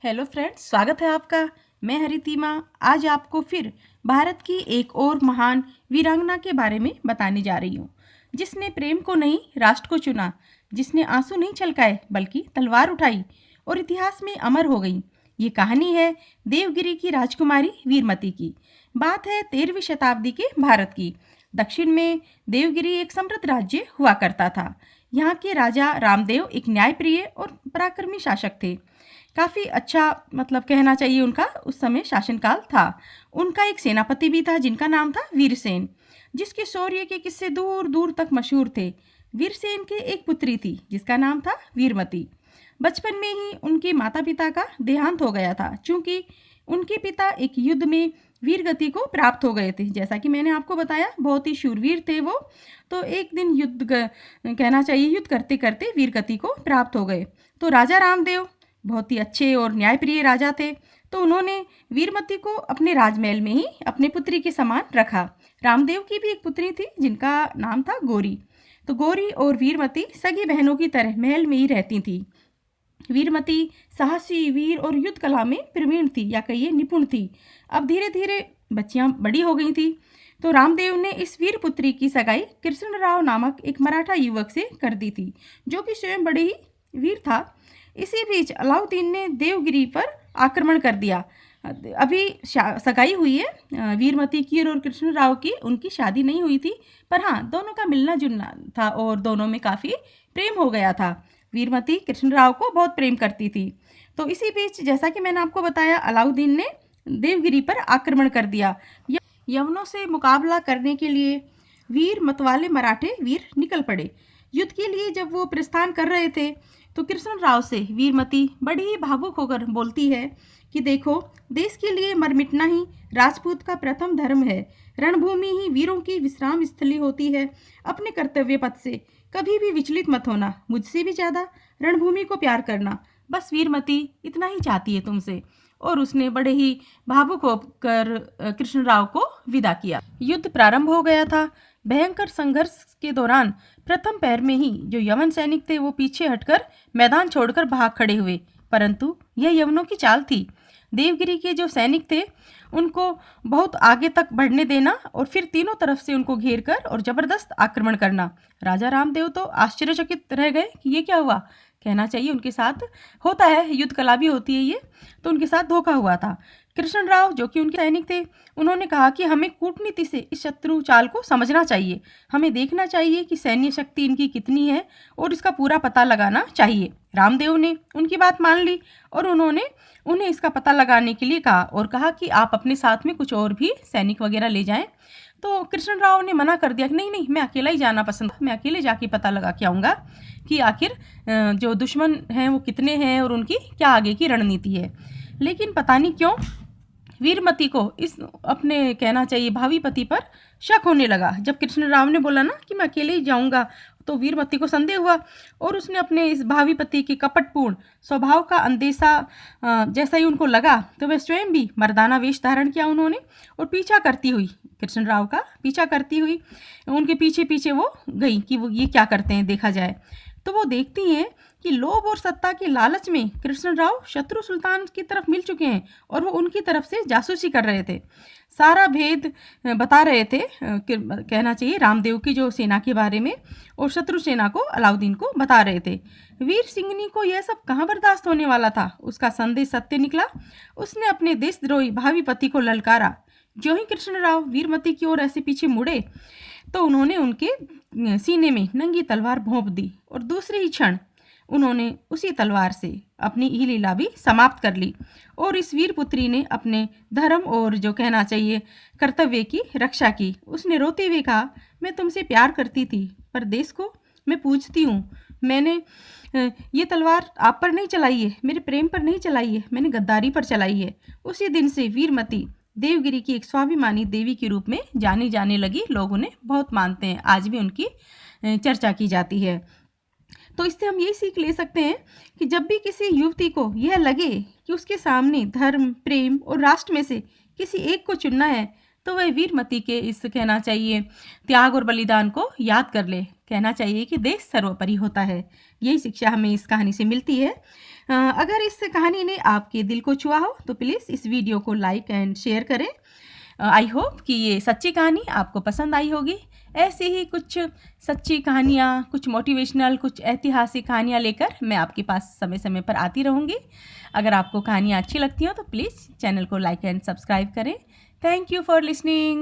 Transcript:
Hello friends, स्वागत है आपका। मैं हरितिमा आज आपको फिर भारत की एक और महान वीरांगना के बारे में बताने जा रही हूँ, जिसने प्रेम को नहीं राष्ट्र को चुना, जिसने आंसू नहीं छलकाए बल्कि तलवार उठाई और इतिहास में अमर हो गई। ये कहानी है देवगिरी की राजकुमारी वीरमती की। बात है 13वीं शताब्दी के भारत की। दक्षिण में देवगिरी एक समृद्ध राज्य हुआ करता था। यहाँ के राजा रामदेव एक न्यायप्रिय और पराक्रमी शासक थे। काफ़ी अच्छा कहना चाहिए उनका उस समय शासनकाल था। उनका एक सेनापति भी था जिनका नाम था वीरसेन, जिसके शौर्य के किस्से दूर दूर तक मशहूर थे। वीरसेन के एक पुत्री थी जिसका नाम था वीरमती। बचपन में ही उनके माता पिता का देहांत हो गया था, चूंकि उनके पिता एक युद्ध में वीरगति को प्राप्त हो गए थे। जैसा कि मैंने आपको बताया, बहुत ही शूरवीर थे वो। तो एक दिन कहना चाहिए युद्ध करते करते वीरगति को प्राप्त हो गए। तो राजा रामदेव बहुत ही अच्छे और न्यायप्रिय राजा थे, तो उन्होंने वीरमती को अपने राजमहल में ही अपने पुत्री के समान रखा। रामदेव की भी एक पुत्री थी जिनका नाम था गौरी। तो गौरी और वीरमती सगी बहनों की तरह महल में ही रहती थी। वीरमती साहसी, वीर और युद्ध कला में प्रवीण थी, या कहिए निपुण थी। अब धीरे धीरे बच्चियां बड़ी हो गई थी, तो रामदेव ने इस वीर पुत्री की सगाई कृष्णराव नामक एक मराठा युवक से कर दी थी, जो कि स्वयं बड़े ही वीर था। इसी बीच अलाउद्दीन ने देवगिरी पर आक्रमण कर दिया। अभी सगाई हुई है वीरमती की और कृष्णराव की, उनकी शादी नहीं हुई थी, पर हाँ दोनों का मिलना जुलना था और दोनों में काफ़ी प्रेम हो गया था। वीरमती कृष्णराव को बहुत प्रेम करती थी। तो इसी बीच जैसा कि मैंने आपको बताया, अलाउद्दीन ने देवगिरी पर आक्रमण कर दिया। यवनों से मुकाबला करने के लिए वीर मतवाले मराठे वीर निकल पड़े। युद्ध के लिए जब वो प्रस्थान कर रहे थे, तो कृष्णराव से वीरमती बड़ी ही भावुक होकर बोलती है कि देखो, देश के लिए मर मिटना ही राजपूत का प्रथम धर्म है। रणभूमि ही वीरों की विश्राम स्थली होती है। अपने कर्तव्य पथ से कभी भी विचलित मत होना। मुझसे भी ज़्यादा रणभूमि को प्यार करना। बस वीरमती इतना ही चाहती है तुमसे। और उसने बड़े ही भावुक होकर कृष्णराव को विदा किया। युद्ध प्रारंभ हो गया था। भयंकर संघर्ष के दौरान प्रथम पैर में ही जो यवन सैनिक थे वो पीछे हटकर मैदान छोड़कर भाग खड़े हुए, परंतु यह यवनों की चाल थी। देवगिरी के जो सैनिक थे उनको बहुत आगे तक बढ़ने देना और फिर तीनों तरफ से उनको घेर कर और जबरदस्त आक्रमण करना। राजा रामदेव तो आश्चर्यचकित रह गए कि ये क्या हुआ। कहना चाहिए उनके साथ होता है, युद्ध कला भी होती है ये, तो उनके साथ धोखा हुआ था। कृष्णराव जो कि उनके सैनिक थे, उन्होंने कहा कि हमें कूटनीति से इस शत्रु चाल को समझना चाहिए। हमें देखना चाहिए कि सैन्य शक्ति इनकी कितनी है और इसका पूरा पता लगाना चाहिए। रामदेव ने उनकी बात मान ली और उन्होंने उन्हें इसका पता लगाने के लिए कहा और कहा कि आप अपने साथ में कुछ और भी सैनिक वगैरह ले जाएं। तो कृष्णराव ने मना कर दिया कि नहीं नहीं, मैं अकेला ही जाना पसंद, मैं अकेले जाके पता लगा के आऊँगा कि आखिर जो दुश्मन हैं वो कितने हैं और उनकी क्या आगे की रणनीति है। लेकिन पता नहीं क्यों वीरमती को इस अपने कहना चाहिए भावी पति पर शक होने लगा। जब कृष्णराव ने बोला ना कि मैं अकेले ही जाऊंगा, तो वीरमती को संदेह हुआ और उसने अपने इस भावी पति के कपटपूर्ण स्वभाव का अंदेशा जैसा ही उनको लगा, तो वह स्वयं भी मर्दाना वेश धारण किया उन्होंने और पीछा करती हुई, कृष्णराव का पीछा करती हुई उनके पीछे पीछे वो गई कि वो ये क्या करते हैं देखा जाए। तो वो देखती हैं कि लोभ और सत्ता के लालच में कृष्णराव शत्रु सुल्तान की तरफ मिल चुके हैं और वो उनकी तरफ से जासूसी कर रहे थे, सारा भेद बता रहे थे कहना चाहिए रामदेव की जो सेना के बारे में, और शत्रु सेना को अलाउद्दीन को बता रहे थे। वीर सिंहनी को यह सब कहाँ बर्दाश्त होने वाला था। उसका संदेश सत्य निकला। उसने अपने देशद्रोही भावी पति को ललकारा। जो ही कृष्णराव वीरमती की ओर ऐसे पीछे मुड़े, तो उन्होंने उनके सीने में नंगी तलवार भोंप दी और दूसरे ही क्षण उन्होंने उसी तलवार से अपनी ही लीला भी समाप्त कर ली। और इस वीर पुत्री ने अपने धर्म और जो कहना चाहिए कर्तव्य की रक्षा की। उसने रोते हुए कहा, मैं तुमसे प्यार करती थी, पर देश को मैं पूजती हूँ। मैंने ये तलवार आप पर नहीं चलाई है, मेरे प्रेम पर नहीं चलाई है, मैंने गद्दारी पर चलाई है। उसी दिन से वीरमती देवगिरी की एक स्वाभिमानी देवी के रूप में जानी जाने लगी। लोग उन्हें बहुत मानते हैं, आज भी उनकी चर्चा की जाती है। तो इससे हम यही सीख ले सकते हैं कि जब भी किसी युवती को यह लगे कि उसके सामने धर्म, प्रेम और राष्ट्र में से किसी एक को चुनना है, तो वह वीरमती के इस कहना चाहिए त्याग और बलिदान को याद कर ले। कहना चाहिए कि देश सर्वोपरि होता है। यही शिक्षा हमें इस कहानी से मिलती है। अगर इस कहानी ने आपके दिल को छुआ हो तो प्लीज़ इस वीडियो को लाइक एंड शेयर करें। आई होप कि ये सच्ची कहानी आपको पसंद आई होगी। ऐसी ही कुछ सच्ची कहानियाँ, कुछ मोटिवेशनल, कुछ ऐतिहासिक कहानियाँ लेकर मैं आपके पास समय समय पर आती रहूँगी। अगर आपको कहानियाँ अच्छी लगती हो तो प्लीज़ चैनल को लाइक एंड सब्सक्राइब करें। Thank you for listening.